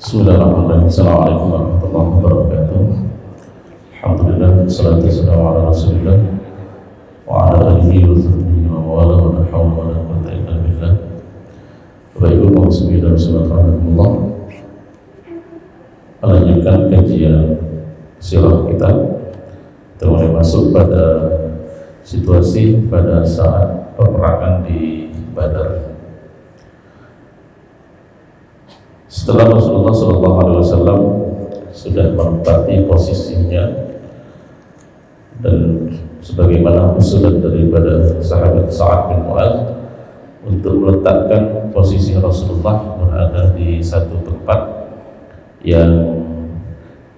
Bismillahirrahmanirrahim. Assalamualaikum warahmatullahi wabarakatuh. Alhamdulillah, wassalatu wassalamu ala Rasulillah wa ala alihi wa sahbihi wa mawala wa la hawla wa la quwwata illa billah. Bapak Ibu kaum muslimin dan muslimat rahimakumullah. Melanjutkan kajian sirah kita, kita mulai masuk pada situasi pada saat peperangan di Badar. Setelah Rasulullah SAW sudah menempati posisinya dan sebagaimana usulan daripada sahabat Sa'ad bin Mu'adz untuk meletakkan posisi Rasulullah berada di satu tempat yang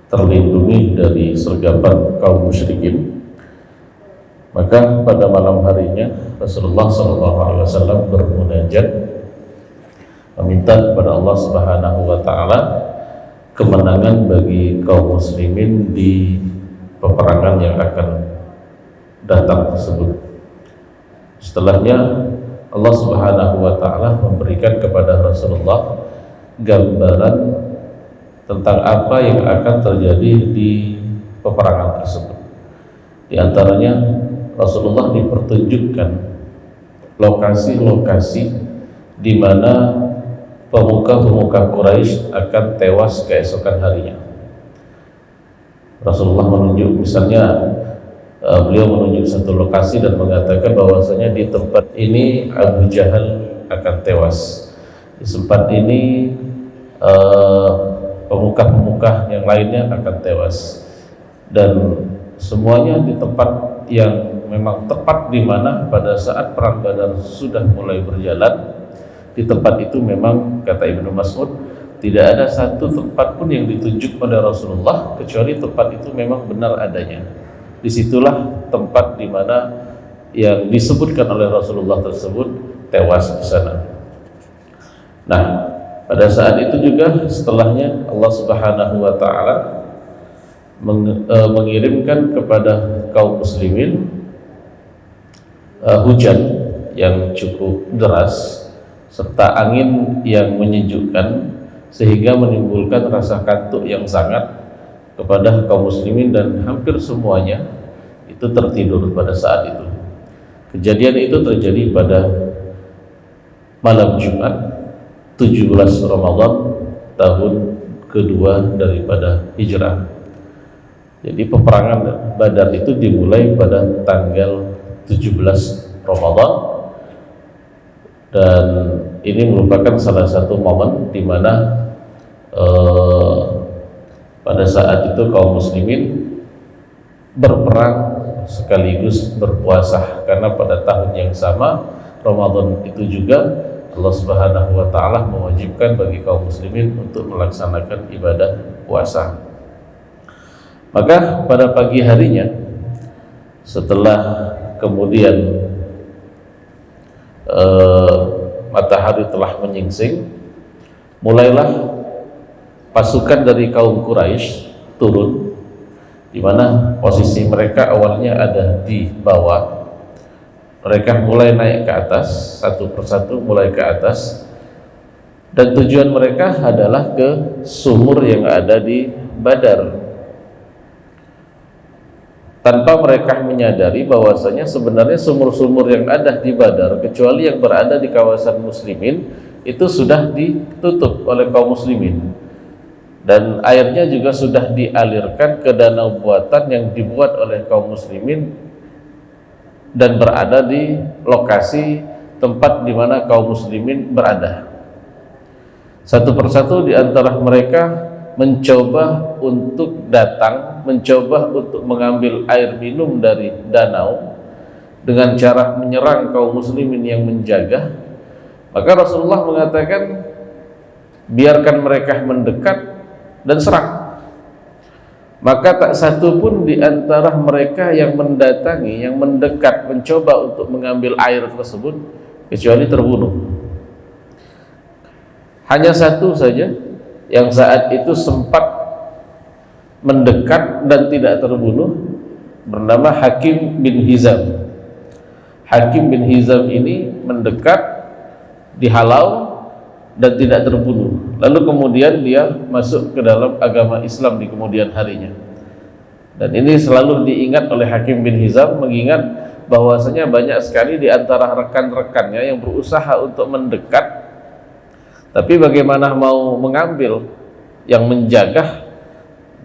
terlindungi dari sergapan kaum musyrikin, maka pada malam harinya Rasulullah SAW bermunajat meminta kepada Allah Subhanahu wa taala kemenangan bagi kaum muslimin di peperangan yang akan datang tersebut. Setelahnya Allah Subhanahu wa taala memberikan kepada Rasulullah gambaran tentang apa yang akan terjadi di peperangan tersebut. Di antaranya Rasulullah dipertunjukkan lokasi-lokasi di mana pemuka-pemuka Quraisy akan tewas keesokan harinya. Rasulullah menunjuk, misalnya beliau menunjuk satu lokasi dan mengatakan bahwasanya di tempat ini Abu Jahal akan tewas, di tempat ini pemuka-pemuka yang lainnya akan tewas, dan semuanya di tempat yang memang tepat di mana pada saat perang Badar sudah mulai berjalan. Di tempat itu memang, kata Ibnu Mas'ud, tidak ada satu tempat pun yang ditunjuk pada Rasulullah kecuali tempat itu memang benar adanya. Disitulah tempat di mana yang disebutkan oleh Rasulullah tersebut tewas di sana. Nah, pada saat itu juga setelahnya Allah Subhanahu wa taala mengirimkan kepada kaum muslimin hujan yang cukup deras serta angin yang menyejukkan sehingga menimbulkan rasa kantuk yang sangat kepada kaum muslimin, dan hampir semuanya itu tertidur pada saat itu. Kejadian itu terjadi pada malam Jumat 17 Ramadan tahun kedua daripada Hijrah. Jadi peperangan Badar itu dimulai pada tanggal 17 Ramadan, dan ini merupakan salah satu momen di mana pada saat itu kaum muslimin berperang sekaligus berpuasa, karena pada tahun yang sama Ramadan itu juga Allah Subhanahu wa taala mewajibkan bagi kaum muslimin untuk melaksanakan ibadah puasa. Maka pada pagi harinya setelah kemudian matahari telah menyingsing, mulailah pasukan dari kaum Quraisy turun, di mana posisi mereka awalnya ada di bawah. Mereka mulai naik ke atas, satu persatu mulai ke atas, dan tujuan mereka adalah ke sumur yang ada di Badar, tanpa mereka menyadari bahwasanya sebenarnya sumur-sumur yang ada di Badar, kecuali yang berada di kawasan muslimin, itu sudah ditutup oleh kaum muslimin, dan airnya juga sudah dialirkan ke danau buatan yang dibuat oleh kaum muslimin dan berada di lokasi tempat di mana kaum muslimin berada. Satu persatu di antara mereka mencoba untuk datang, mencoba untuk mengambil air minum dari danau dengan cara menyerang kaum muslimin yang menjaga. Maka Rasulullah mengatakan, biarkan mereka mendekat dan serang. Maka tak satu pun di antara mereka yang mendatangi, yang mendekat, mencoba untuk mengambil air tersebut kecuali terbunuh. Hanya satu saja yang saat itu sempat mendekat dan tidak terbunuh, bernama Hakim bin Hizam. Hakim bin Hizam ini mendekat, dihalau, dan tidak terbunuh. Lalu kemudian dia masuk ke dalam agama Islam di kemudian harinya. Dan ini selalu diingat oleh Hakim bin Hizam, mengingat bahwasanya banyak sekali di antara rekan-rekannya yang berusaha untuk mendekat, tapi bagaimana mau mengambil. Yang menjaga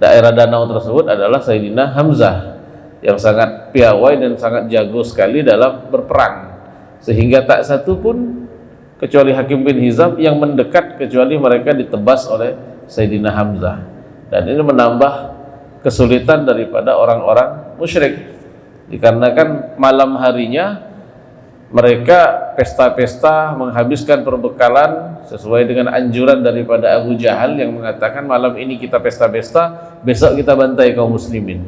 daerah danau tersebut adalah Sayyidina Hamzah, yang sangat piawai dan sangat jago sekali dalam berperang, sehingga tak satu pun kecuali Hakim bin Hizam yang mendekat kecuali mereka ditebas oleh Sayyidina Hamzah. Dan ini menambah kesulitan daripada orang-orang musyrik, dikarenakan malam harinya mereka pesta-pesta, menghabiskan perbekalan sesuai dengan anjuran daripada Abu Jahal yang mengatakan malam ini kita pesta-pesta, besok kita bantai kaum muslimin.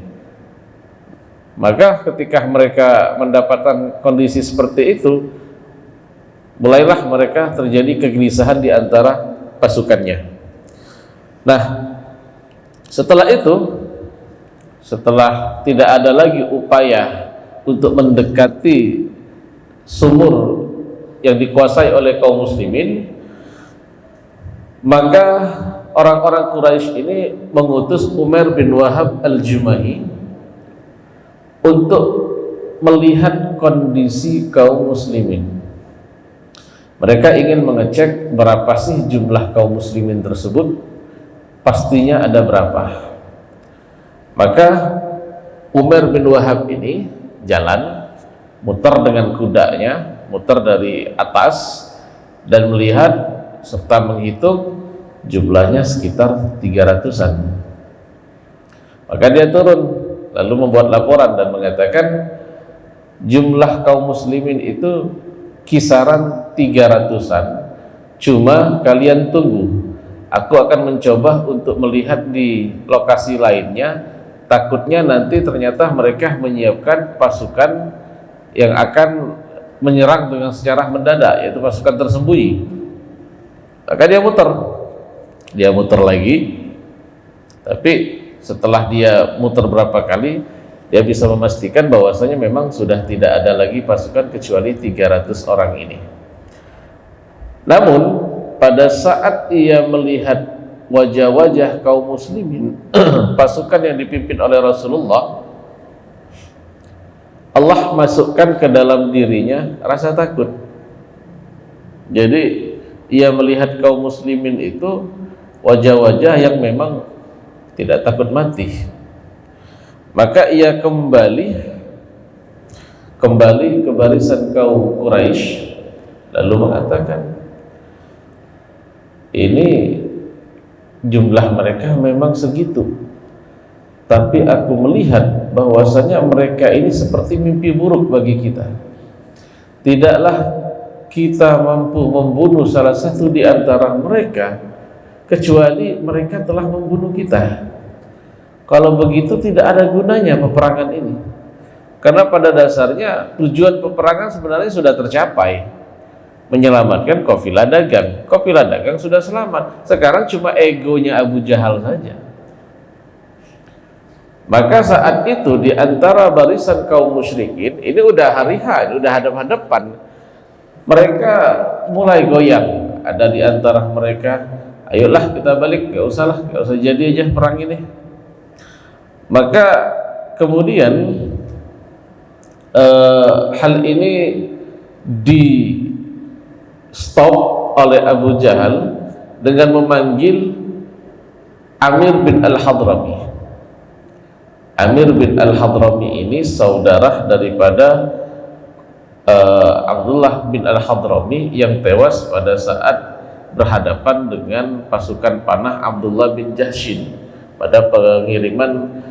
Maka ketika mereka mendapatkan kondisi seperti itu, mulailah mereka terjadi kegelisahan di antara pasukannya. Nah, setelah itu, setelah tidak ada lagi upaya untuk mendekati sumur yang dikuasai oleh kaum muslimin, maka orang-orang Quraisy ini mengutus Umair bin Wahab al-Jumahi untuk melihat kondisi kaum muslimin. Mereka ingin mengecek berapa sih jumlah kaum muslimin tersebut, pastinya ada berapa. Maka Umair bin Wahab ini jalan, muter dengan kudanya, muter dari atas dan melihat serta menghitung jumlahnya sekitar 300-an. Maka dia turun lalu membuat laporan dan mengatakan jumlah kaum muslimin itu kisaran 300-an, cuma kalian tunggu, aku akan mencoba untuk melihat di lokasi lainnya, takutnya nanti ternyata mereka menyiapkan pasukan yang akan menyerang dengan secara mendadak, yaitu pasukan tersembunyi. Maka dia muter lagi, tapi setelah dia muter berapa kali, dia bisa memastikan bahwasanya memang sudah tidak ada lagi pasukan kecuali 300 orang ini. Namun pada saat ia melihat wajah-wajah kaum muslimin, pasukan yang dipimpin oleh Rasulullah, Allah masukkan ke dalam dirinya rasa takut. Jadi ia melihat kaum muslimin itu wajah-wajah yang memang tidak takut mati. Maka ia kembali ke barisan kaum Quraisy lalu mengatakan, ini jumlah mereka memang segitu, tapi aku melihat bahwasanya mereka ini seperti mimpi buruk bagi kita. Tidaklah kita mampu membunuh salah satu di antara mereka kecuali mereka telah membunuh kita. Kalau begitu tidak ada gunanya peperangan ini, karena pada dasarnya tujuan peperangan sebenarnya sudah tercapai, menyelamatkan kafilah dagang. Kafilah dagang sudah selamat, sekarang cuma egonya Abu Jahal saja. Maka saat itu di antara barisan kaum musyrikin ini udah hari H, udah hadap-hadapan, mereka mulai goyang. Ada di antara mereka, ayolah kita balik, gak usah jadi aja perang ini. Maka kemudian hal ini di stop oleh Abu Jahal dengan memanggil Amir bin Al-Hadrami. Amir bin Al-Hadrami ini saudara daripada Abdullah bin Al-Hadrami yang tewas pada saat berhadapan dengan pasukan panah Abdullah bin Jahshin pada pengiriman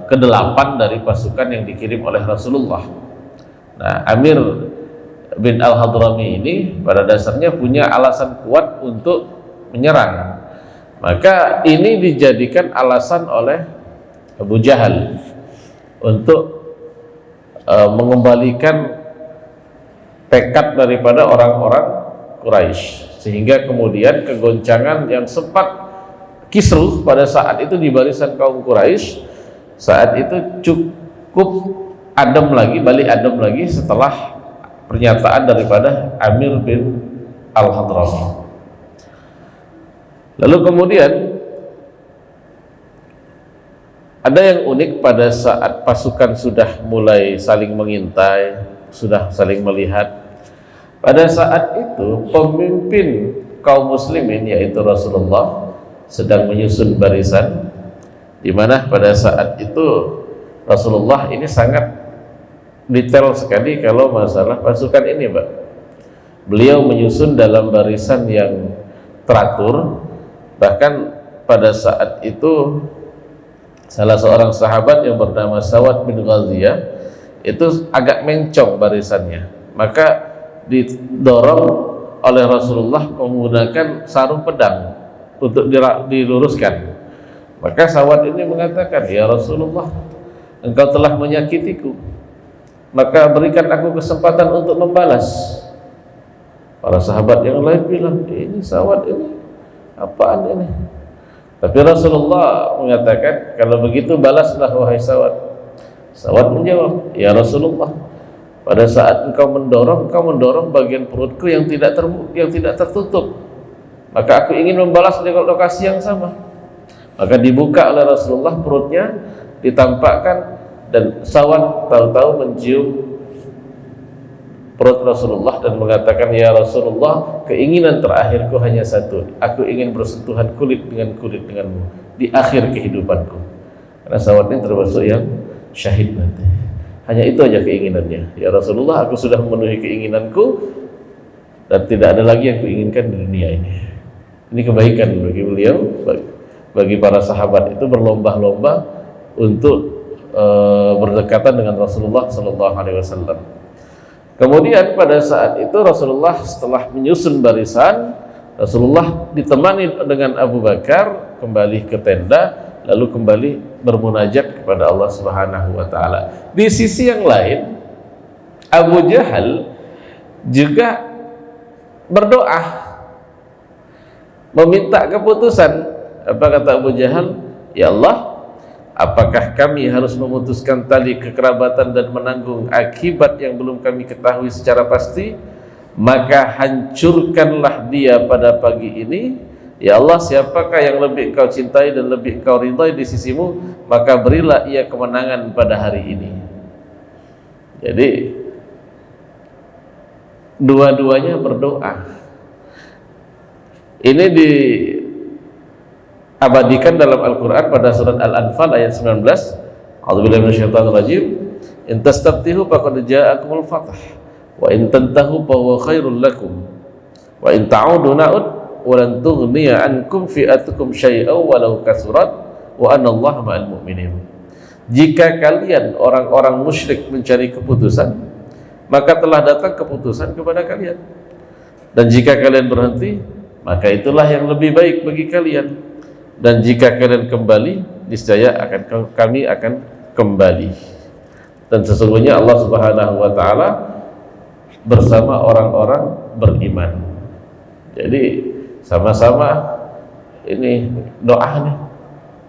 ke-8 dari pasukan yang dikirim oleh Rasulullah. Nah, Amir bin Al-Hadrami ini pada dasarnya punya alasan kuat untuk menyerang. Maka ini dijadikan alasan oleh Abu Jahal untuk mengembalikan tekad daripada orang-orang Quraisy, sehingga kemudian kegoncangan yang sempat kisruh pada saat itu di barisan kaum Quraisy saat itu cukup balik adem lagi setelah pernyataan daripada Amir bin Al-Hadrami. Lalu kemudian ada yang unik pada saat pasukan sudah mulai saling mengintai, sudah saling melihat. Pada saat itu pemimpin kaum muslimin yaitu Rasulullah sedang menyusun barisan, di mana pada saat itu Rasulullah ini sangat detail sekali kalau masalah pasukan ini, Pak. Beliau menyusun dalam barisan yang teratur. Bahkan pada saat itu salah seorang sahabat yang bernama Sawad bin Ghaziyah itu agak mencong barisannya, maka didorong oleh Rasulullah menggunakan sarung pedang untuk diluruskan. Maka Sawad ini mengatakan, "Ya Rasulullah, engkau telah menyakitiku, maka berikan aku kesempatan untuk membalas." Para sahabat yang lain bilang, "Ini Sawad ini apaan ini?" Tapi Rasulullah mengatakan, "Kalau begitu balaslah wahai Sawad." Sawad menjawab, "Ya Rasulullah, pada saat engkau mendorong bagian perutku yang tidak tertutup, maka aku ingin membalas di lokasi yang sama." Maka dibuka oleh Rasulullah perutnya, ditampakkan, dan Sawad tahu-tahu mencium perut Rasulullah dan mengatakan, "Ya Rasulullah, keinginan terakhirku hanya satu, aku ingin bersentuhan kulit dengan kulit denganmu di akhir kehidupanku." Karena Sawad ini termasuk yang syahid nanti. Hanya itu aja keinginannya. "Ya Rasulullah, aku sudah memenuhi keinginanku dan tidak ada lagi yang kuinginkan di dunia ini." Ini kebaikan bagi beliau, bagi para sahabat itu berlomba-lomba untuk berdekatan dengan Rasulullah Sallallahu Alaihi Wasallam. Kemudian pada saat itu Rasulullah setelah menyusun barisan, Rasulullah ditemani dengan Abu Bakar kembali ke tenda, lalu kembali bermunajat kepada Allah Subhanahu wa taala. Di sisi yang lain, Abu Jahal juga berdoa meminta keputusan. Apa kata Abu Jahal? "Ya Allah, apakah kami harus memutuskan tali kekerabatan dan menanggung akibat yang belum kami ketahui secara pasti? Maka hancurkanlah dia pada pagi ini. Ya Allah, siapakah yang lebih Engkau cintai dan lebih Engkau ridhai di sisimu, maka berilah ia kemenangan pada hari ini." Jadi dua-duanya berdoa. Ini diabadikan dalam Al-Quran pada surat Al-Anfal ayat 19. A'udzubillahi minasyaitonir rajim. "In tastaftihu faqad ja'akumul fath wa in tantahu fa huwa khairul lakum wa in ta'udu na'ud wa lan tughniya ankum fi'atukum syai'aw walau kasurat wa anallaha ma'al mu'minin." Jika kalian orang-orang musyrik mencari keputusan, maka telah datang keputusan kepada kalian. Dan jika kalian berhenti, maka itulah yang lebih baik bagi kalian. Dan jika kalian kembali, niscaya kami akan kembali. Dan sesungguhnya Allah Subhanahu wa taala bersama orang-orang beriman. Jadi sama-sama ini doa nih.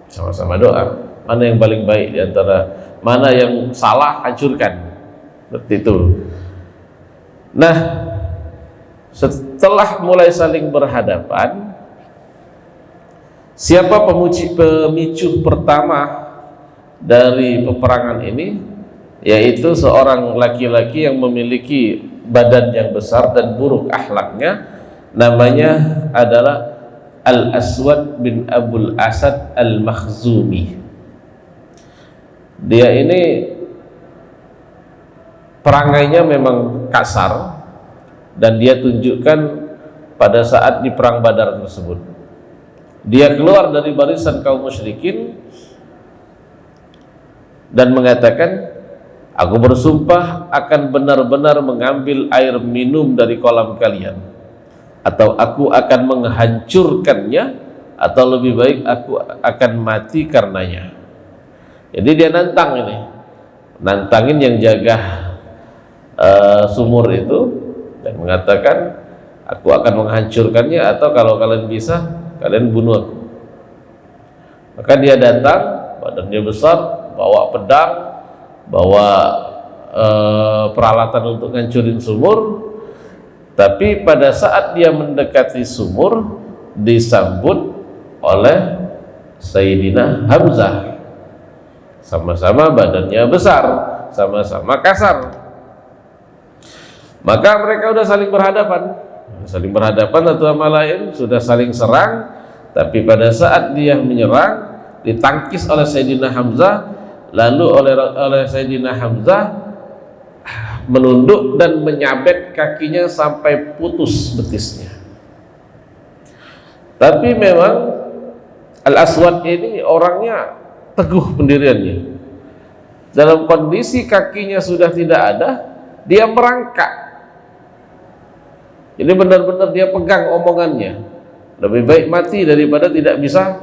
Sama-sama doa. Mana yang paling baik di antara mana yang salah, hancurkan. Seperti itu. Nah, setelah mulai saling berhadapan, siapa pemicu pertama dari peperangan ini? Yaitu seorang laki-laki yang memiliki badan yang besar dan buruk akhlaknya. Namanya adalah Al-Aswad bin Abul Asad Al-Makhzumi. Dia ini perangainya memang kasar, dan dia tunjukkan pada saat di perang Badar tersebut. Dia keluar dari barisan kaum musyrikin dan mengatakan, "Aku bersumpah akan benar-benar mengambil air minum dari kolam kalian, atau aku akan menghancurkannya, atau lebih baik aku akan mati karenanya." Jadi dia nantangin yang jaga sumur itu, dan mengatakan, "Aku akan menghancurkannya, atau kalau kalian bisa, kalian bunuh aku." Maka dia datang, badannya besar, bawa pedang, bawa peralatan untuk ngancurin sumur. Tapi pada saat dia mendekati sumur, disambut oleh Sayyidina Hamzah. Sama-sama badannya besar, sama-sama kasar. Maka mereka sudah saling berhadapan satu sama lain, sudah saling serang. Tapi pada saat dia menyerang, ditangkis oleh Sayyidina Hamzah, lalu oleh Sayyidina Hamzah menunduk dan menyabet kakinya sampai putus betisnya. Tapi memang Al-Aswad ini orangnya teguh pendiriannya. Dalam kondisi kakinya sudah tidak ada, dia merangkak. Jadi benar-benar dia pegang omongannya. Lebih baik mati daripada tidak bisa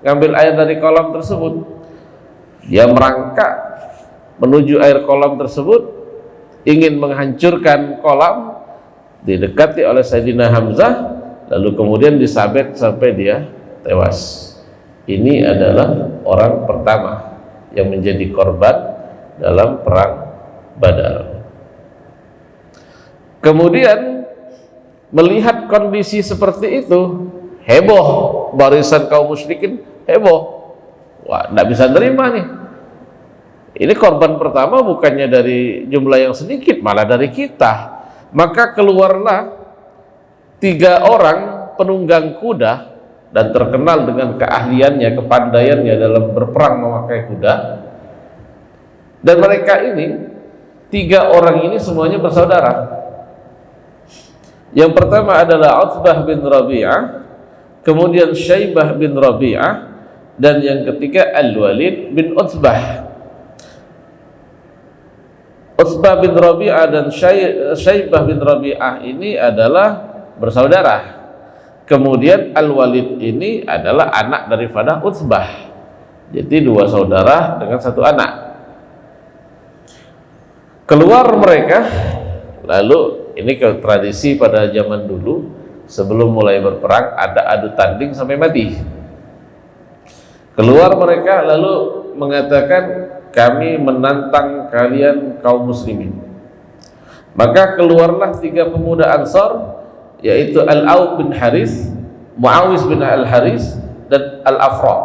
ngambil air dari kolam tersebut. Dia merangkak menuju air kolam tersebut, ingin menghancurkan kolam, didekati oleh Sayyidina Hamzah, lalu kemudian disabet sampai dia tewas. Ini adalah orang pertama yang menjadi korban dalam perang Badar. Kemudian melihat kondisi seperti itu, heboh barisan kaum musyrikin, heboh. Wah, tidak bisa nerima nih. Ini korban pertama bukannya dari jumlah yang sedikit, malah dari kita. Maka keluarlah 3 orang penunggang kuda dan terkenal dengan keahliannya, kepandaiannya dalam berperang memakai kuda. Dan mereka ini 3 orang ini semuanya bersaudara. Yang pertama adalah Utbah bin Rabi'ah, kemudian Syaibah bin Rabi'ah, dan yang ketiga Al-Walid bin Utbah. Utbah bin Rabi'ah dan Syaibah bin Rabi'ah ini adalah bersaudara. Kemudian Al-Walid ini adalah anak daripada Utbah. Jadi 2 saudara dengan 1 anak. Keluar mereka, lalu ini ke tradisi pada zaman dulu, sebelum mulai berperang ada adu tanding sampai mati. Keluar mereka lalu mengatakan, kami menantang kalian kaum muslimin. Maka keluarlah 3 pemuda Ansar, yaitu Al-Auf bin Haris, Muawiz bin Al-Haris, dan Al-Afra,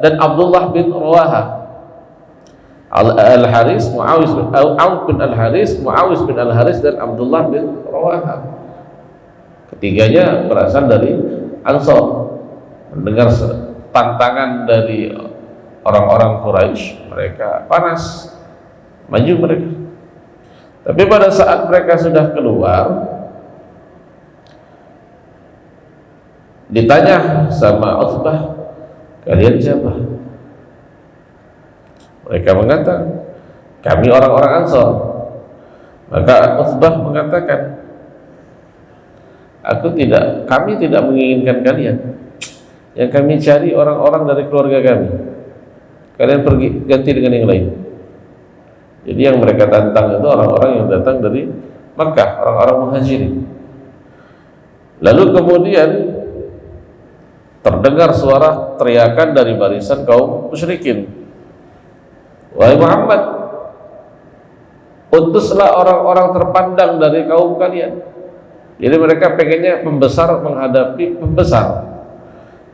dan Abdullah bin Rawaha. Al-Haris, Muawiz bin Auf bin Al-Haris, Muawiz bin Al-Haris, dan Abdullah bin Rawaha. Ketiganya berasal dari Ansar. Mendengar tantangan dari orang-orang Quraisy, mereka panas, maju mereka. Tapi pada saat mereka sudah keluar, ditanya sama Utbah, kalian siapa? Mereka mengatakan, kami orang-orang Ansar. Maka Utbah mengatakan, kami tidak menginginkan kalian. Yang kami cari orang-orang dari keluarga kami. Kalian pergi ganti dengan yang lain. Jadi yang mereka tantang itu orang-orang yang datang dari Makkah, orang-orang muhajirin. Lalu kemudian terdengar suara teriakan dari barisan kaum musyrikin. Wahai Muhammad, utuslah orang-orang terpandang dari kaum kalian. Jadi mereka pengennya pembesar menghadapi pembesar,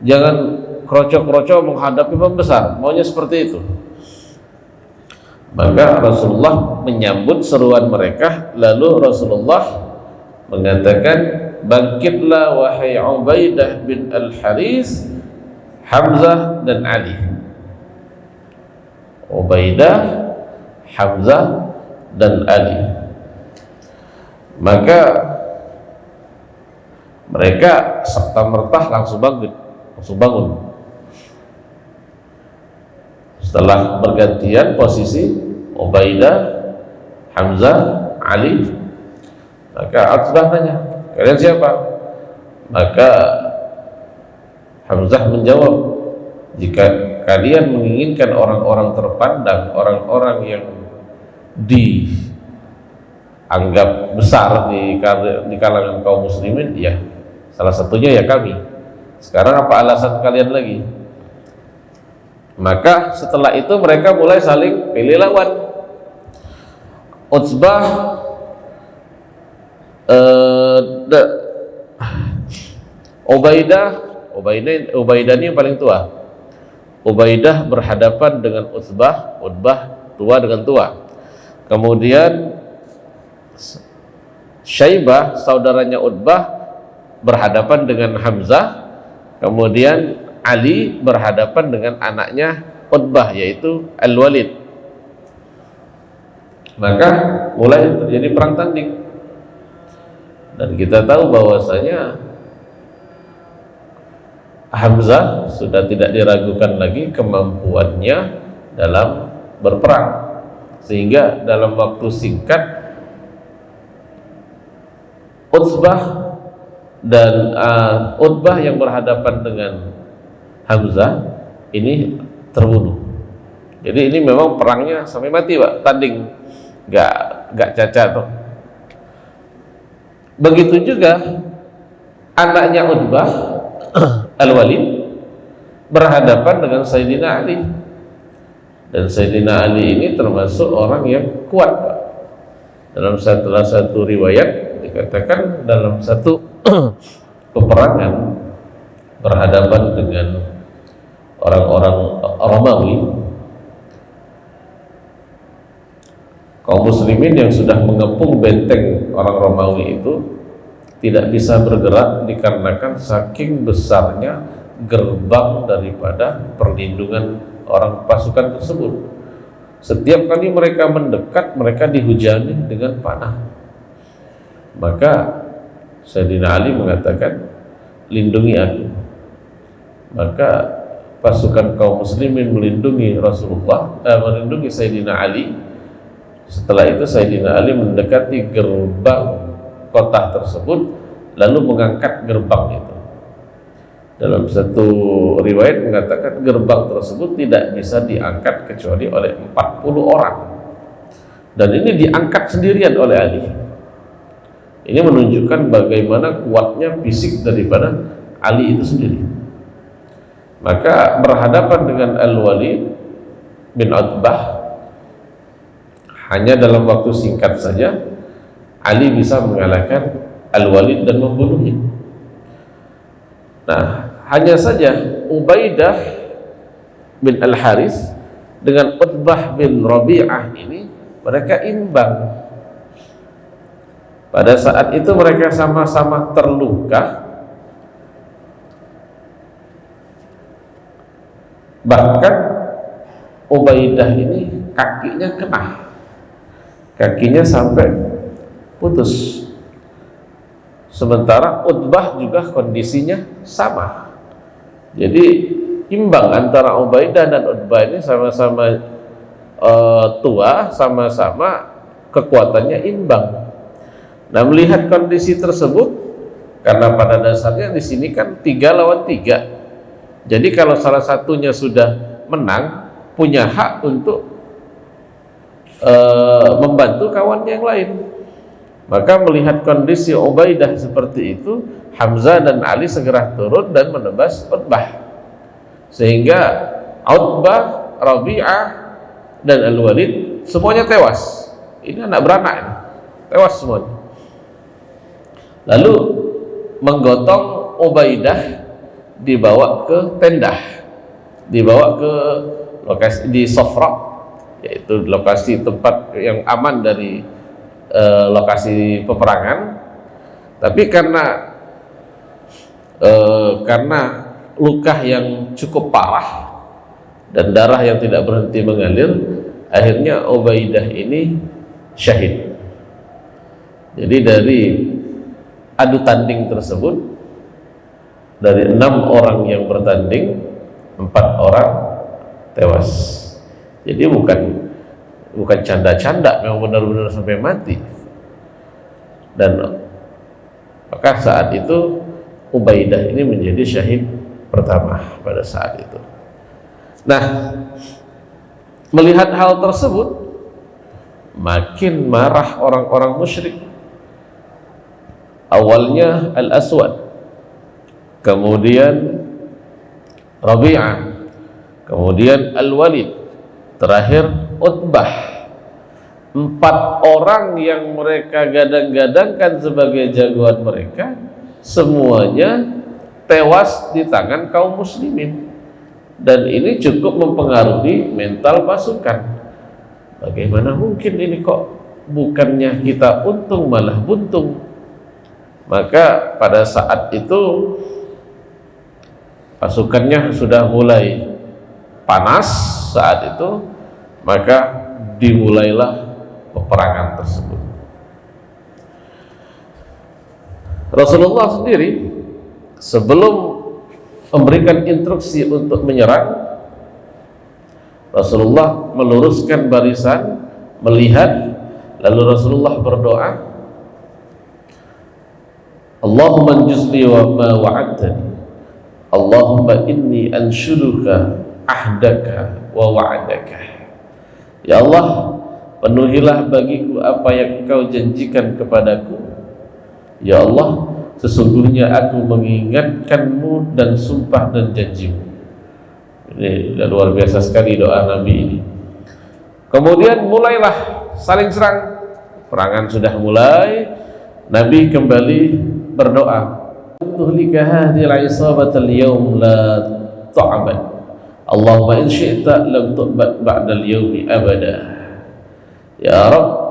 jangan kroco-kroco menghadapi pembesar, maunya seperti itu. Maka Rasulullah menyambut seruan mereka, lalu Rasulullah mengatakan, bangkitlah wahai Ubaidah bin Al-Haris, Hamzah dan Ali. Ubaidah, Hamzah dan Ali. Maka mereka serta merta langsung bangun. Setelah bergantian posisi Ubaidah, Hamzah, Ali, maka Utbah tanya, kalian siapa? Maka Hamzah menjawab, jika kalian menginginkan orang-orang terpandang, orang-orang yang dianggap besar di kalangan kaum muslimin, ya salah satunya ya kami. Sekarang apa alasan kalian lagi? Maka setelah itu mereka mulai saling pilih lawan. Ubaidah ini yang paling tua. Ubaidah berhadapan dengan Utbah, Utbah tua dengan tua. Kemudian Syaibah saudaranya Utbah berhadapan dengan Hamzah. Kemudian Ali berhadapan dengan anaknya Utbah yaitu Al-Walid. Maka mulai terjadi perang tanding. Dan kita tahu bahwasanya Hamzah sudah tidak diragukan lagi kemampuannya dalam berperang, sehingga dalam waktu singkat Utbah yang berhadapan dengan Hamzah ini terbunuh. Jadi ini memang perangnya sampai mati, Pak, tanding, nggak cacat tuh. Begitu juga anaknya Utbah Al-Walid berhadapan dengan Sayyidina Ali, dan Sayyidina Ali ini termasuk orang yang kuat, Pak. Dalam salah satu riwayat dikatakan dalam satu peperangan berhadapan dengan orang-orang Romawi, kaum muslimin yang sudah mengepung benteng orang Romawi itu tidak bisa bergerak dikarenakan saking besarnya gerbang daripada perlindungan orang pasukan tersebut. Setiap kali mereka mendekat, mereka dihujani dengan panah. Maka Sayyidina Ali mengatakan, lindungi aku. Maka pasukan kaum muslimin melindungi melindungi Sayyidina Ali. Setelah itu Sayyidina Ali mendekati gerbang kota tersebut, lalu mengangkat gerbang itu. Dalam satu riwayat mengatakan gerbang tersebut tidak bisa diangkat kecuali oleh 40 orang, dan ini diangkat sendirian oleh Ali. Ini menunjukkan bagaimana kuatnya fisik daripada Ali itu sendiri. Maka berhadapan dengan Al-Walid bin Utbah, hanya dalam waktu singkat saja Ali bisa mengalahkan Al-Walid dan membunuhnya. Nah, hanya saja Ubaidah bin Al-Haris dengan Utbah bin Rabi'ah ini mereka imbang. Pada saat itu mereka sama-sama terluka. Bahkan Ubaidah ini kakinya kena, kakinya sampai putus. Sementara Utbah juga kondisinya sama. Jadi imbang antara Ubaidah dan Utbah ini sama-sama tua, sama-sama kekuatannya imbang. Nah, melihat kondisi tersebut, karena pada dasarnya di sini kan 3 lawan 3. Jadi kalau salah satunya sudah menang, punya hak untuk membantu kawannya yang lain. Maka melihat kondisi Ubaidah seperti itu, Hamzah dan Ali segera turun dan menebas Utbah, sehingga Utbah, Rabi'ah dan Al-Walid semuanya tewas. Ini anak beranak ini, tewas semuanya. Lalu menggotong Ubaidah, dibawa ke tenda, dibawa ke lokasi di Sofra, yaitu lokasi tempat yang aman dari lokasi peperangan. Tapi karena luka yang cukup parah dan darah yang tidak berhenti mengalir, akhirnya Ubaidah ini syahid. Jadi dari adu tanding tersebut, dari 6 orang yang bertanding, 4 orang tewas. Jadi bukan canda-canda, memang benar-benar sampai mati. Dan maka saat itu Ubaidah ini menjadi syahid pertama pada saat itu. Nah, melihat hal tersebut, makin marah orang-orang musyrik. Awalnya Al-Aswad, kemudian Rabi'ah, kemudian Al-Walid, terakhir Utbah. 4 orang yang mereka gadang-gadangkan sebagai jagoan mereka, semuanya tewas di tangan kaum muslimin, dan ini cukup mempengaruhi mental pasukan. Bagaimana mungkin ini kok bukannya kita untung malah buntung? Maka pada saat itu pasukannya sudah mulai panas saat itu, maka dimulailah peperangan tersebut. Rasulullah sendiri sebelum memberikan instruksi untuk menyerang, Rasulullah meluruskan barisan, melihat, lalu Rasulullah berdoa, Allahumma anjuzli wa ma wa'adtani, Allahumma inni anshuduka ahdaka wa wa'adaka. Ya Allah, penuhilah bagiku apa yang Engkau janjikan kepadaku. Ya Allah, sesungguhnya aku mengingatkanmu dan sumpah dan janjimu. Ini luar biasa sekali doa Nabi ini. Kemudian mulailah saling serang. Perangan sudah mulai. Nabi kembali berdoa, tuhlika hadhil isabatal yawm la tu'bad, Allahumma in syi'ta lam tu'bad ba'dal yawmi abada. Ya Rabb,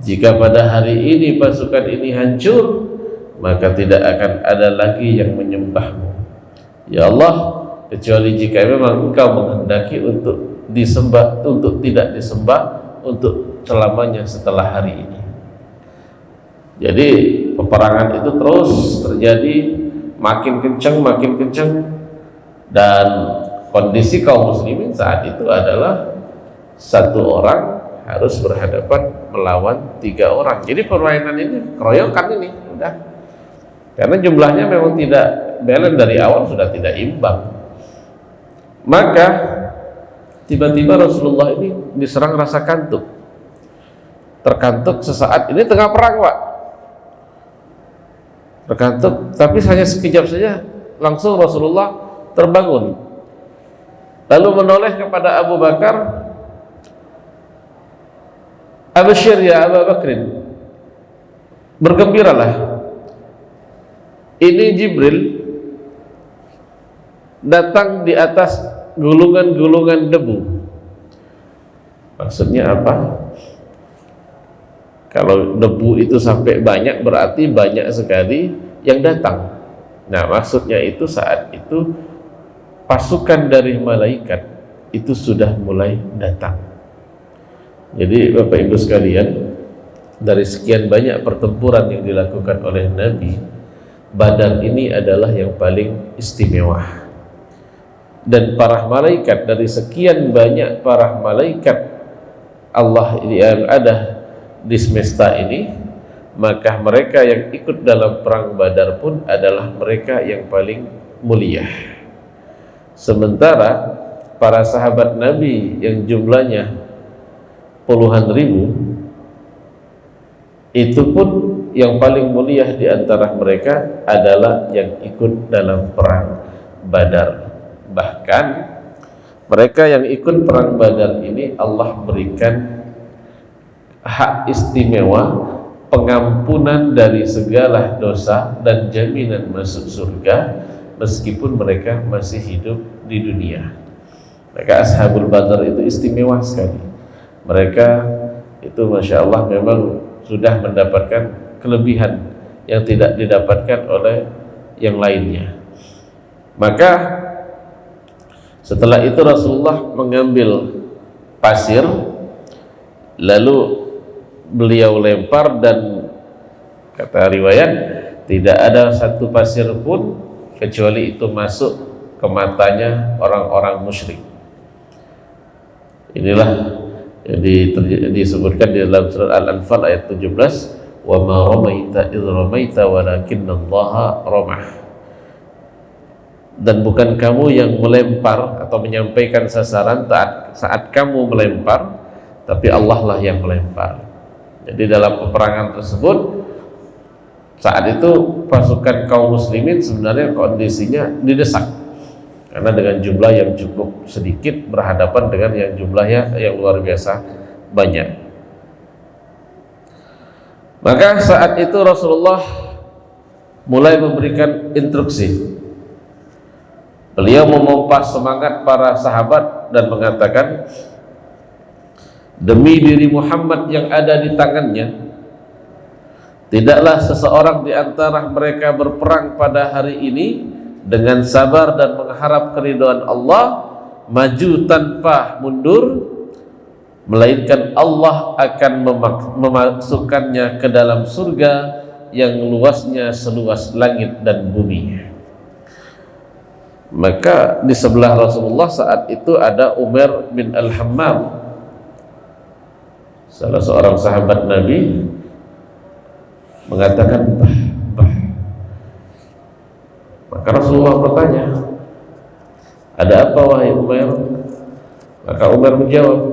jika pada hari ini pasukan ini hancur, maka tidak akan ada lagi yang menyembahmu. Ya Allah, kecuali jika memang Engkau menghendaki untuk disembah, untuk tidak disembah, untuk selamanya setelah hari ini. Jadi peperangan itu terus terjadi, makin kencang, dan kondisi kaum muslimin saat itu adalah satu orang harus berhadapan melawan 3 orang. Jadi permainan ini keroyokan ini udah, karena jumlahnya memang tidak balance dari awal, sudah tidak imbang. Maka tiba-tiba Rasulullah ini diserang rasa kantuk, terkantuk sesaat. Ini tengah perang, Pak, terkantuk, tapi hanya sekejap saja langsung Rasulullah terbangun, lalu menoleh kepada Abu Bakar, Absyir ya Abu Bakrin, bergembiralah, ini Jibril datang di atas gulungan-gulungan debu. Maksudnya apa? Kalau debu itu sampai banyak, berarti banyak sekali yang datang. Nah, maksudnya itu saat itu pasukan dari malaikat itu sudah mulai datang. Jadi Bapak Ibu sekalian, dari sekian banyak pertempuran yang dilakukan oleh Nabi, Badar ini adalah yang paling istimewa. Dan para malaikat, dari sekian banyak para malaikat Allah yang ada di semesta ini, maka mereka yang ikut dalam perang Badar pun adalah mereka yang paling mulia. Sementara para sahabat Nabi yang jumlahnya puluhan ribu, itu pun yang paling mulia di antara mereka adalah yang ikut dalam perang Badar. Bahkan mereka yang ikut perang Badar ini Allah berikan hak istimewa pengampunan dari segala dosa dan jaminan masuk surga meskipun mereka masih hidup di dunia. Maka Ashabul Badar itu istimewa sekali. Mereka itu Masya Allah memang sudah mendapatkan kelebihan yang tidak didapatkan oleh yang lainnya. Maka setelah itu Rasulullah mengambil pasir, lalu beliau lempar, dan kata riwayat tidak ada satu pasir pun kecuali itu masuk ke matanya orang-orang musyrik. Inilah yang disebutkan di dalam surat Al-Anfal ayat 17, wa ma ramaita idz ramaita walakinallaha ramah. Dan bukan kamu yang melempar atau menyampaikan sasaran saat kamu melempar, tapi Allah lah yang melempar. Jadi dalam peperangan tersebut, saat itu pasukan kaum muslimin sebenarnya kondisinya didesak, karena dengan jumlah yang cukup sedikit berhadapan dengan yang jumlahnya yang luar biasa banyak. Maka saat itu Rasulullah mulai memberikan instruksi, Beliau memompa semangat para sahabat dan mengatakan, demi diri Muhammad yang ada di tangannya, tidaklah seseorang di antara mereka berperang pada hari ini dengan sabar dan mengharap keridhaan Allah, maju tanpa mundur, melainkan Allah akan memasukkannya ke dalam surga yang luasnya seluas langit dan bumi. Maka di sebelah Rasulullah saat itu ada Umar bin Al-Hammam, salah seorang sahabat Nabi, mengatakan bah, bah. Maka Rasulullah bertanya, ada apa wahai Umar? Maka Umar menjawab,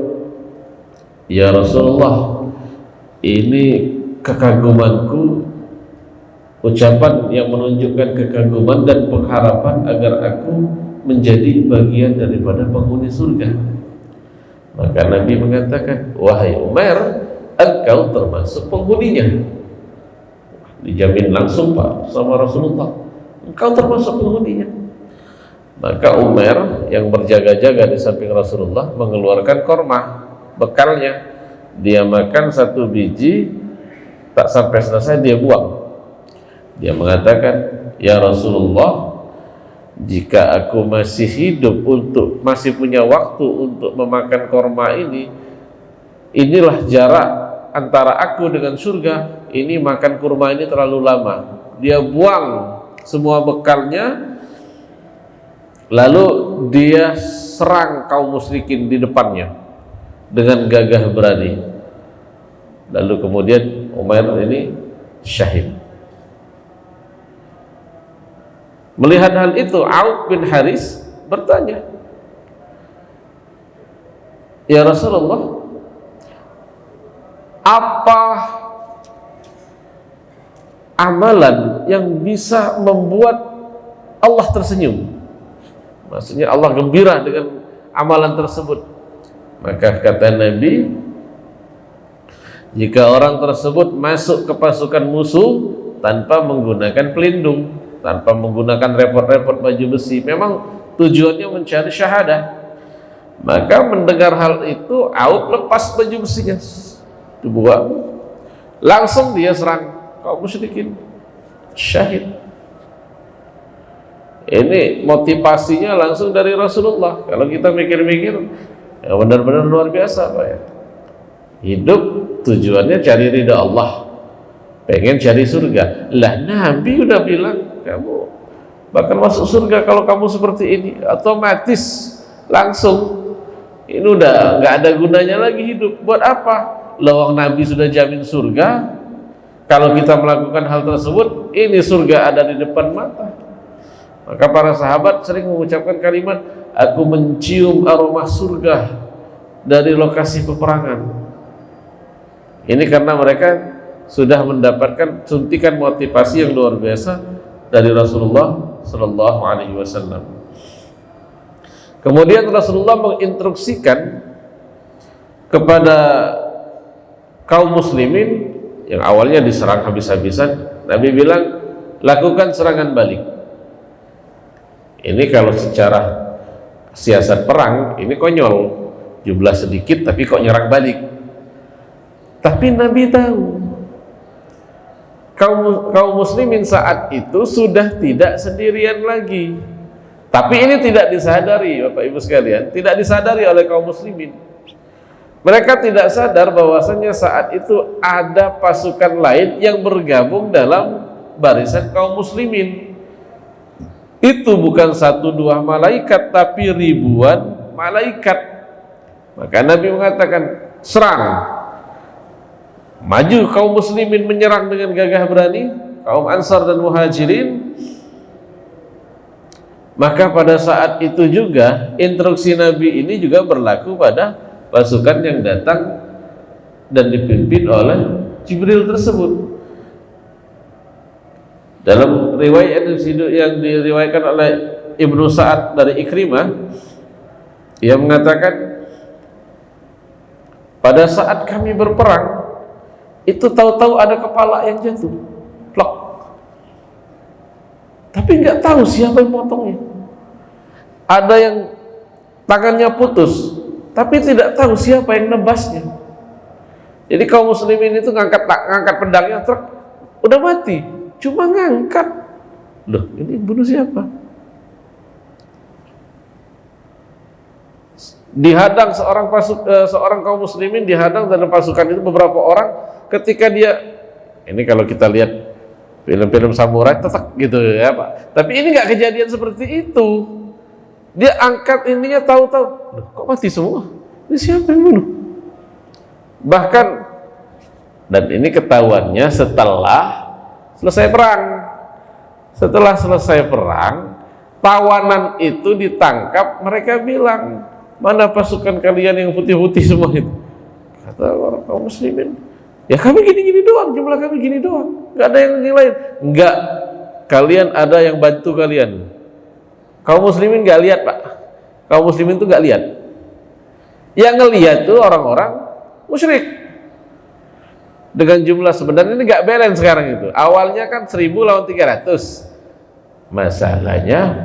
ya Rasulullah, ini kekagumanku, ucapan yang menunjukkan kekaguman dan pengharapan agar aku menjadi bagian daripada penghuni surga. Maka Nabi mengatakan, wahai Umar, engkau termasuk penghuninya. Dijamin langsung Pak sama Rasulullah, engkau termasuk penghuninya. Maka Umar yang berjaga-jaga di samping Rasulullah mengeluarkan korma, bekalnya. Dia makan satu biji, tak sampai selesai dia buang. Dia mengatakan, ya Rasulullah, jika aku masih hidup masih punya waktu untuk memakan korma ini, inilah jarak antara aku dengan surga. Ini makan kurma ini terlalu lama. Dia buang semua bekalnya, lalu dia serang kaum musyrikin di depannya dengan gagah berani. Lalu kemudian Umar ini syahid. Melihat hal itu, Auf bin Haris bertanya, ya Rasulullah, apa amalan yang bisa membuat Allah tersenyum? Maksudnya Allah gembira dengan amalan tersebut. Maka kata Nabi, jika orang tersebut masuk ke pasukan musuh tanpa menggunakan pelindung, tanpa menggunakan repot-repot baju besi, memang tujuannya mencari syahadah. Maka mendengar hal itu, Auf lepas baju besinya, dibuang, langsung dia serang kaum musyrikin, syahid. Ini motivasinya langsung dari Rasulullah. Kalau kita mikir-mikir, ya benar-benar luar biasa Pak ya. Hidup tujuannya cari ridha Allah, pengen cari surga. Lah Nabi udah bilang, kamu bakal masuk surga kalau kamu seperti ini. Otomatis langsung, ini udah nggak ada gunanya lagi hidup. Buat apa? Lawang Nabi sudah jamin surga. Kalau kita melakukan hal tersebut, ini surga ada di depan mata. Maka para sahabat sering mengucapkan kalimat, aku mencium aroma surga dari lokasi peperangan. Ini karena mereka sudah mendapatkan suntikan motivasi yang luar biasa dari Rasulullah Sallallahu Alaihi Wasallam. Kemudian Rasulullah menginstruksikan kepada kaum muslimin yang awalnya diserang habis-habisan. Nabi bilang, lakukan serangan balik. Ini kalau secara siasat perang ini konyol, jumlah sedikit tapi kok nyerang balik. Tapi Nabi tahu kaum muslimin saat itu sudah tidak sendirian lagi. Tapi ini tidak disadari Bapak Ibu sekalian, tidak disadari oleh kaum muslimin. Mereka tidak sadar bahwasanya saat itu ada pasukan lain yang bergabung dalam barisan kaum muslimin. Itu bukan satu dua malaikat, tapi ribuan malaikat. Maka Nabi mengatakan, serang. Maju kaum muslimin menyerang dengan gagah berani, kaum Ansar dan Muhajirin. Maka pada saat itu juga instruksi Nabi ini juga berlaku pada pasukan yang datang dan dipimpin oleh Jibril tersebut. Dalam riwayat yang diriwayatkan oleh Ibnu Sa'ad dari Ikrimah, ia mengatakan, pada saat kami berperang, itu tahu-tahu ada kepala yang jatuh, plok. Tapi nggak tahu siapa yang potongnya. ada yang tangannya putus, tapi tidak tahu siapa yang nebasnya. Jadi kaum muslimin itu ngangkat pedangnya, truk, udah mati, cuma ngangkat. Loh, ini bunuh siapa? Dihadang seorang kaum muslimin, dihadang dalam pasukan itu beberapa orang. Ketika dia, ini kalau kita lihat film-film samurai, tetek gitu ya Pak. Tapi ini nggak kejadian seperti itu. Dia angkat ininya, tahu-tahu, loh, kok mati semua? Ini siapa yang bunuh? Bahkan, dan ini ketahuannya setelah selesai perang. Setelah selesai perang, tawanan itu ditangkap. Mereka bilang, mana pasukan kalian yang putih-putih semua itu? Kata orang kaum muslimin, ya kami gini-gini doang, jumlah kami gini doang, nggak ada yang lain. Nggak, kalian ada yang bantu kalian. Kaum muslimin nggak lihat Pak, kaum muslimin tuh nggak lihat. Yang ngelihat tuh orang-orang musyrik. Dengan jumlah sebenarnya ini nggak balance sekarang itu. Awalnya kan 1000 lawan 300. Masalahnya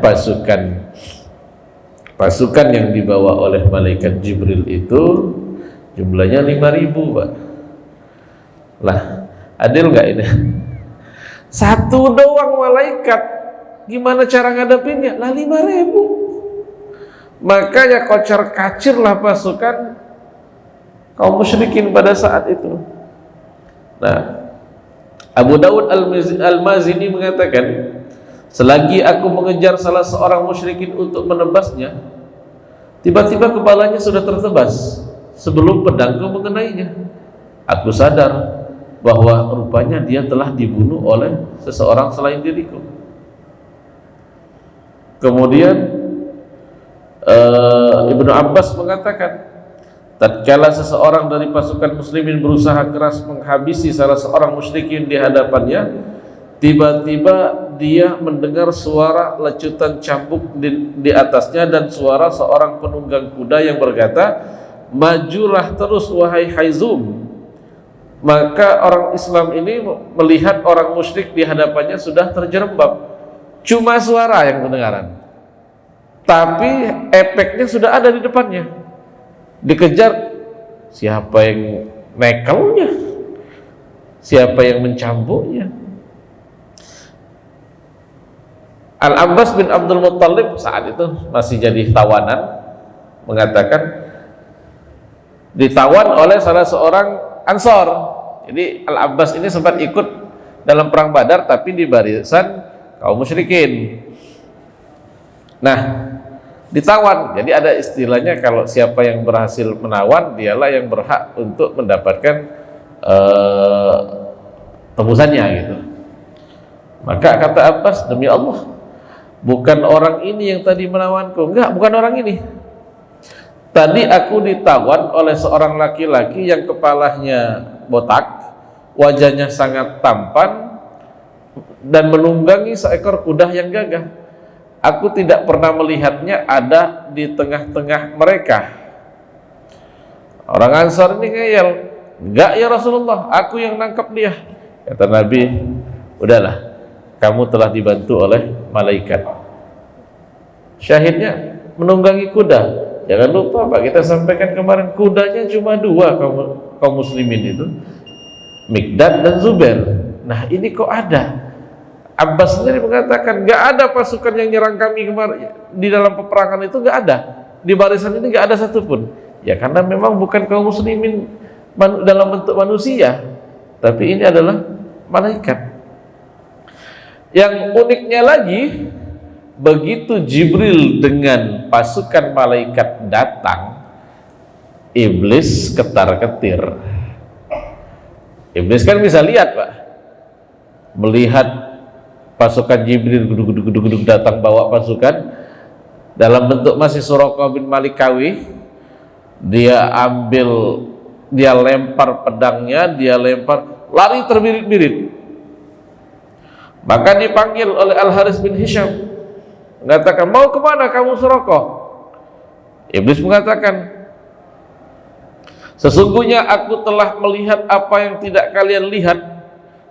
pasukan yang dibawa oleh malaikat Jibril itu jumlahnya 5000 Pak. Lah, adil nggak ini? Satu doang malaikat, gimana cara ngadepinnya? Lah 5000. Makanya kocar kacirlah pasukan kaum musyrikin pada saat itu. Nah, Abu Dawud Al-Mazini mengatakan, selagi aku mengejar salah seorang musyrikin untuk menebasnya, tiba-tiba kepalanya sudah tertebas sebelum pedangku mengenainya. Aku sadar bahwa rupanya dia telah dibunuh oleh seseorang selain diriku. Kemudian Ibnu Abbas mengatakan, tatkala seseorang dari pasukan muslimin berusaha keras menghabisi salah seorang musyrikin di hadapannya, tiba-tiba dia mendengar suara lecutan cambuk di atasnya dan suara seorang penunggang kuda yang berkata, majulah terus wahai Haizum. Maka orang Islam ini melihat orang musyrik di hadapannya sudah terjerembab, cuma suara yang kedengaran, tapi efeknya sudah ada di depannya. Dikejar, siapa yang nekelnya, siapa yang mencambuknya. Al-Abbas bin Abdul Muttalib saat itu masih jadi tawanan, mengatakan ditawan oleh salah seorang Ansor. Jadi Al-Abbas ini sempat ikut dalam perang Badar, tapi di barisan kaum musyrikin. Nah, ditawan. Jadi ada istilahnya, kalau siapa yang berhasil menawan, dialah yang berhak untuk mendapatkan tebusannya gitu. Maka kata Abbas, demi Allah, bukan orang ini yang tadi menawanku. Enggak, bukan orang ini. Tadi aku ditawan oleh seorang laki-laki yang kepalanya botak, wajahnya sangat tampan, dan menunggangi seekor kuda yang gagah. Aku tidak pernah melihatnya ada di tengah-tengah mereka. Orang Ansar ini ngeyel, enggak ya Rasulullah, aku yang nangkap dia. Kata Nabi, udahlah, kamu telah dibantu oleh malaikat. Syahidnya menunggangi kuda. Jangan lupa Pak, kita sampaikan kemarin, kudanya cuma 2 kaum muslimin itu, Mikdad dan Zubair. Nah ini kok ada? Abbas sendiri mengatakan, gak ada pasukan yang nyerang kami kemarin di dalam peperangan itu, gak ada. Di barisan ini gak ada satupun. Ya karena memang bukan kaum muslimin dalam bentuk manusia, tapi ini adalah malaikat. Yang uniknya lagi, begitu Jibril dengan pasukan malaikat datang, iblis ketar-ketir. Iblis kan bisa lihat Pak, melihat pasukan Jibril gudug datang bawa pasukan dalam bentuk masih Suraqah bin Malik Kawi. Dia ambil, dia lempar pedangnya, dia lempar, lari terbirit-birit. Maka dipanggil oleh Al-Haris bin Hisham, mengatakan, mau kemana kamu Suraqah? Iblis mengatakan, sesungguhnya aku telah melihat apa yang tidak kalian lihat.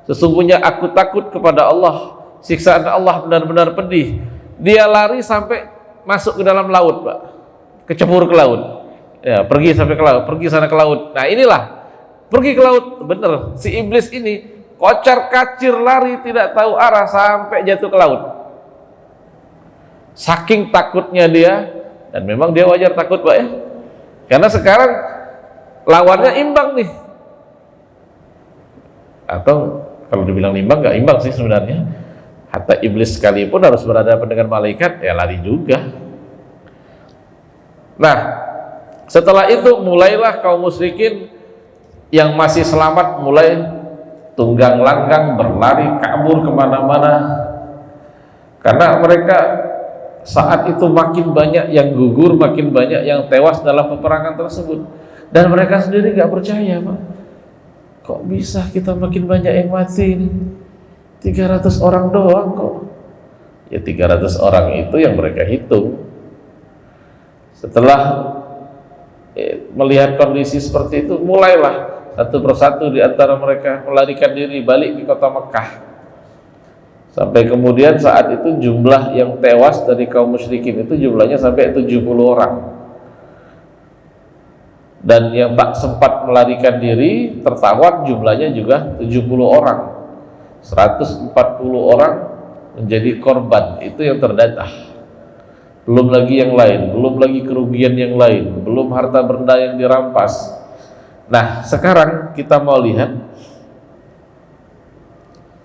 Sesungguhnya aku takut kepada Allah, siksaan Allah benar-benar pedih. Dia lari sampai masuk ke dalam laut, Pak, kecebur ke laut, ya pergi sampai ke laut, pergi sana ke laut. Nah inilah pergi ke laut, bener si iblis ini kocar kacir lari tidak tahu arah sampai jatuh ke laut. Saking takutnya dia, dan memang dia wajar takut, Pak, ya, karena sekarang lawannya imbang nih. Atau kalau dibilang imbang, nggak imbang sih sebenarnya. Hatta iblis sekalipun harus berhadapan dengan malaikat, ya lari juga. Nah, setelah itu mulailah kaum musyrikin yang masih selamat mulai tunggang langgang berlari kabur kemana-mana, karena mereka saat itu makin banyak yang gugur, makin banyak yang tewas dalam peperangan tersebut, dan mereka sendiri nggak percaya, Pak. Kok bisa kita makin banyak yang mati ini? 300 orang doang kok. Ya 300 orang itu yang mereka hitung. Setelah melihat kondisi seperti itu, mulailah satu persatu di antara mereka melarikan diri balik ke kota Mekah. Sampai kemudian saat itu jumlah yang tewas dari kaum musyrikin itu jumlahnya sampai 70 orang. Dan yang tak sempat melarikan diri tertawan jumlahnya juga 70 orang. 140 orang menjadi korban, itu yang terdata. Belum lagi yang lain, belum lagi kerugian yang lain, belum harta benda yang dirampas. Nah, sekarang kita mau lihat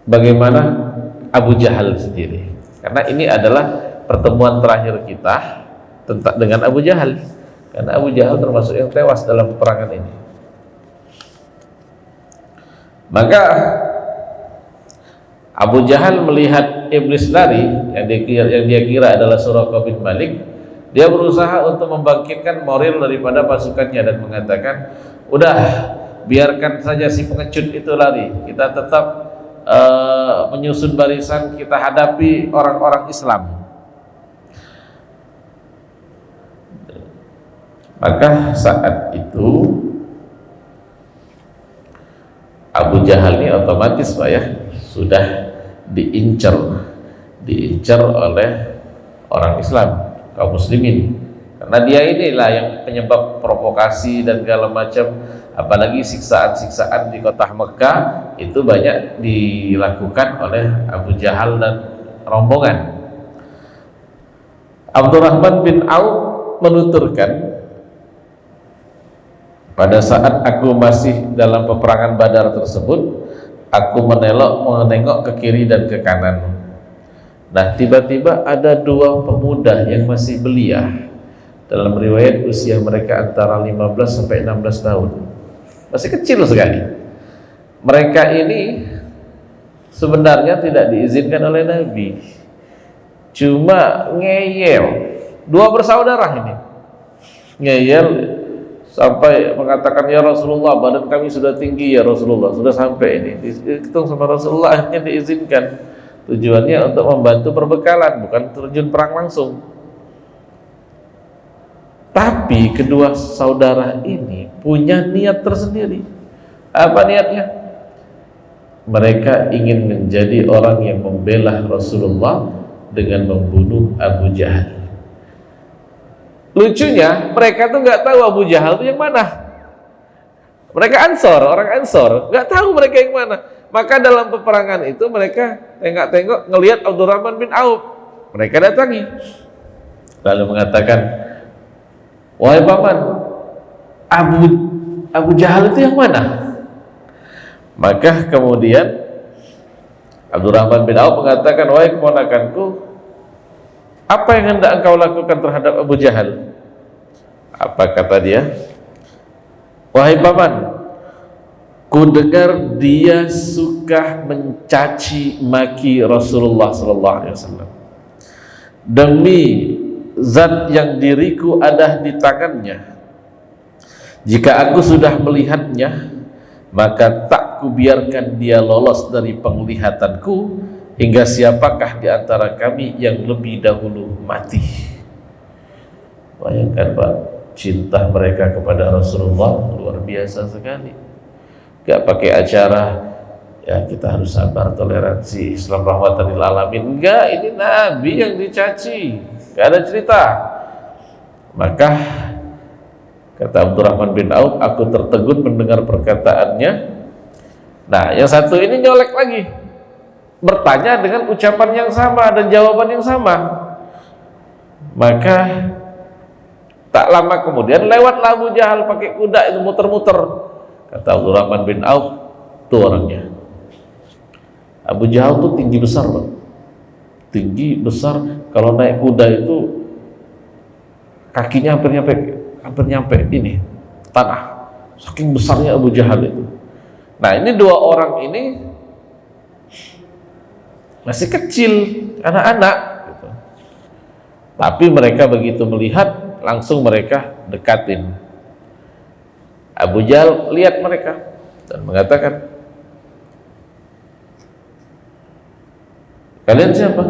bagaimana Abu Jahal sendiri, karena ini adalah pertemuan terakhir kita tentang dengan Abu Jahal, karena Abu Jahal termasuk yang tewas dalam peperangan ini. Maka Abu Jahal melihat iblis lari yang dia kira adalah Suraqah bin Malik. Dia berusaha untuk membangkitkan moral daripada pasukannya dan mengatakan, udah biarkan saja si pengecut itu lari, kita tetap menyusun barisan, kita hadapi orang-orang Islam. Maka saat itu Abu Jahal ini otomatis, Pak, ya, sudah diincar oleh orang Islam, kaum muslimin, karena dia inilah yang penyebab provokasi dan segala macam. Apalagi siksaan-siksaan di kota Mekah itu banyak dilakukan oleh Abu Jahal dan rombongan. Abdurrahman bin Auf menuturkan, pada saat aku masih dalam peperangan Badar tersebut, aku menengok ke kiri dan ke kanan. Nah, tiba-tiba ada dua pemuda yang masih belia. Dalam riwayat usia mereka antara 15 sampai 16 tahun. Masih kecil sekali. Mereka ini sebenarnya tidak diizinkan oleh Nabi. Cuma ngeyel. Dua bersaudara ini. Ngeyel sampai mengatakan, ya Rasulullah, badan kami sudah tinggi ya Rasulullah, sudah sampai ini. Dihitung sama Rasulullah, akhirnya diizinkan. Tujuannya untuk membantu perbekalan, bukan terjun perang langsung. Tapi kedua saudara ini punya niat tersendiri. Apa niatnya? Mereka ingin menjadi orang yang membela Rasulullah dengan membunuh Abu Jahal. Lucunya, mereka tuh nggak tahu Abu Jahal itu yang mana. Mereka Ansor, orang Ansor, nggak tahu mereka yang mana. Maka dalam peperangan itu mereka tengok-tengok ngelihat Abdurrahman bin Auf. Mereka datangi, lalu mengatakan, wahai paman, Abu Jahal itu yang mana? Maka kemudian Abdurrahman bin Auf mengatakan, wahai keponakanku, apa yang hendak engkau lakukan terhadap Abu Jahal? Apa kata dia? Wahai paman, ku dengar dia suka mencaci maki Rasulullah SAW. Demi zat yang diriku ada di tangannya, jika aku sudah melihatnya, maka tak kubiarkan dia lolos dari penglihatanku, hingga siapakah di antara kami yang lebih dahulu mati. Bayangkan, Pak, cinta mereka kepada Rasulullah luar biasa sekali. Gak pakai acara, ya kita harus sabar, toleransi, Islam rahmatan lil alamin. Enggak, ini Nabi yang dicaci. nggak ada cerita. Maka kata Abdurrahman bin Auf, aku tertegun mendengar perkataannya. Nah, yang satu ini nyolek lagi, bertanya dengan ucapan yang sama dan jawaban yang sama. Maka tak lama kemudian lewatlah Abu Jahal pakai kuda itu muter-muter. Kata Abdurrahman bin Auf, tuh orangnya. Abu Jahal tuh tinggi besar, Pak. Tinggi besar, kalau naik kuda itu kakinya hampir nyampe ini tanah. Saking besarnya Abu Jahal itu. Nah, ini dua orang ini masih kecil, anak-anak gitu. Tapi mereka begitu melihat, langsung mereka dekatin. Abu Jahal lihat mereka dan mengatakan, kalian siapa?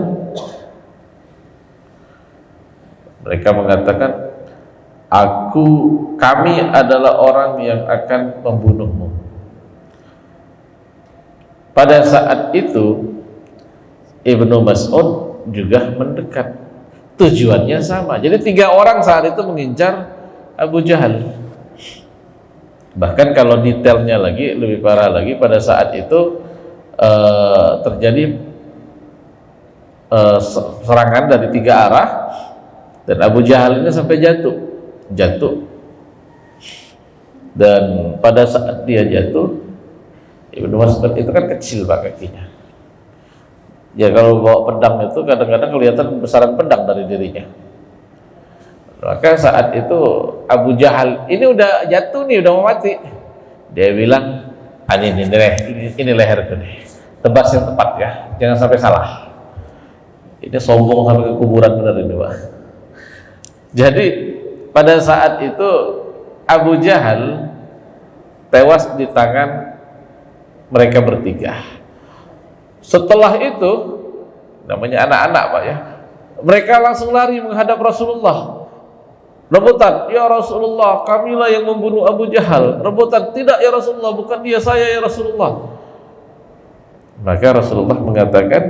Mereka mengatakan, kami adalah orang yang akan membunuhmu. Pada saat itu Ibnu Mas'ud juga mendekat. Tujuannya sama. Jadi 3 orang saat itu mengincar Abu Jahal. Bahkan kalau detailnya lagi, lebih parah lagi, pada saat itu terjadi serangan dari 3 arah, dan Abu Jahal ini sampai jatuh. Dan pada saat dia jatuh, Ibnu Mas'ud itu kan kecil Pak kakinya. Ya kalau bawa pedang itu kadang-kadang kelihatan besaran pedang dari dirinya. Maka saat itu Abu Jahal ini udah jatuh nih, udah mau mati. Dia bilang, ini leherku nih, tebas yang tepat ya, jangan sampai salah. Ini sombong sampai ke kuburan benar ini Pak. Jadi pada saat itu Abu Jahal tewas di tangan mereka bertiga. Setelah itu, namanya anak-anak Pak ya, mereka langsung lari menghadap Rasulullah. Rebutan, ya Rasulullah, kamilah yang membunuh Abu Jahal. Rebutan, tidak ya Rasulullah, bukan dia, saya ya Rasulullah. Maka Rasulullah mengatakan,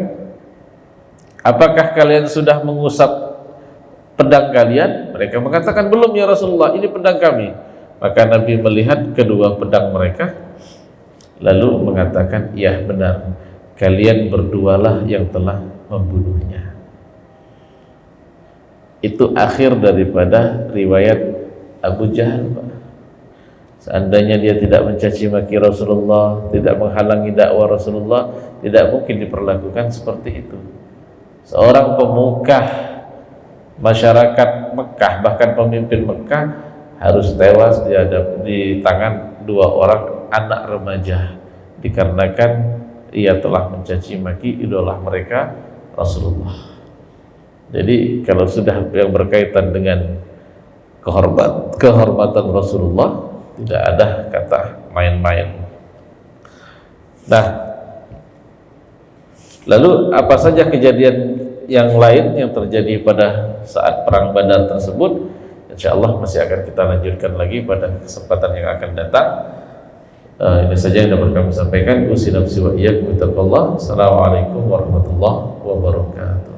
apakah kalian sudah mengusap pedang kalian? Mereka mengatakan, belum ya Rasulullah, ini pedang kami. Maka Nabi melihat kedua pedang mereka, lalu mengatakan, iya benar, kalian berdualah yang telah membunuhnya. Itu akhir daripada riwayat Abu Jahal Pak. Seandainya dia tidak mencaci maki Rasulullah, tidak menghalangi dakwah Rasulullah, tidak mungkin diperlakukan seperti itu. Seorang pemuka masyarakat Mekah, bahkan pemimpin Mekah, harus tewas di tangan 2 orang anak remaja, dikarenakan ia telah mencaci maki idola mereka, Rasulullah. Jadi kalau sudah yang berkaitan dengan kehormatan Rasulullah, tidak ada kata main-main. Nah, lalu apa saja kejadian yang lain yang terjadi pada saat perang Badar tersebut? Insya Allah masih akan kita lanjutkan lagi pada kesempatan yang akan datang. Ini saja yang dapat kami sampaikan. Assalamualaikum warahmatullahi wabarakatuh.